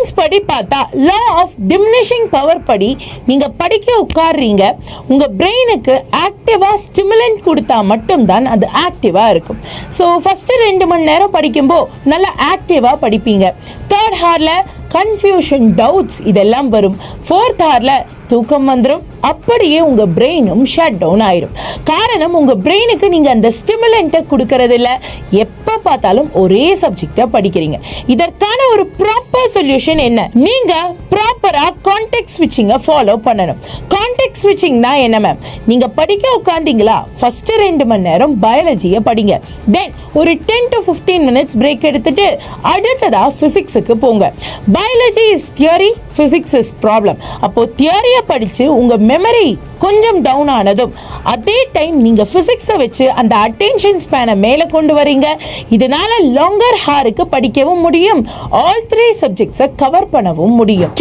Science படி பார்த்தா law of diminishing power படி நீங்க படிக்க உட்கார்றீங்க, உங்க பிரெயினுக்கு ஆக்டிவா ஸ்டிமுலன்ட் கொடுத்தா மட்டும்தான் அது ஆக்டிவா இருக்கும். ஸோ ஃபர்ஸ்ட் 2 மணி நேரம் படிக்கும்போது நல்லா ஆக்டிவா படிப்பீங்க. 3rd ஹார்ல கன்ஃபியூஷன், டவுட்ஸ் இதெல்லாம் வரும். 4th ஹார்ல தூக்கம் வந்துடும். அப்படியே உங்க பிரெயினும் ஷட் டவுன் ஆயிரும். காரணம், உங்க பிரெயினுக்கு நீங்க அந்த ஸ்டிமுலண்ட்டை கொடுக்கறது இல்லை. எப்ப பார்த்தாலும் ஒரே சப்ஜெக்டை படிக்கிறீங்க. இதற்கான ஒரு ப்ராப்பர் சொல்யூஷன் என்ன? நீங்க ப்ராப்பரா கான்டெக்ட் ஸ்விட்சிங்கை ஃபாலோ பண்ணணும். கான்டெக்ட் ஸ்விட்சிங்னா என்ன மேம்? நீங்க படிக்க உட்காந்தீங்களா, ஃபர்ஸ்ட் 2 மணி நேரம் பயாலஜியை படிங்க. தென் ஒரு 10 to 15 minutes பிரேக் எடுத்துட்டு அடுத்ததா பிசிக்ஸுக்கு போங்க. Biology is theory, physics is problem. அப்போ தியரியை படிச்சு உங்க மெமரி கொஞ்சம் டவுன் ஆனதும் அதே டைம் நீங்க பிசிக்ஸை வச்சு அந்த அட்டென்ஷன் ஸ்பேனை மேலே கொண்டு வரீங்க. இதனால லாங்கர் ஹாருக்கு படிக்கவும் முடியும், ஆல் 3 சப்ஜெக்ட்ஸை கவர் பண்ணவும் முடியும்.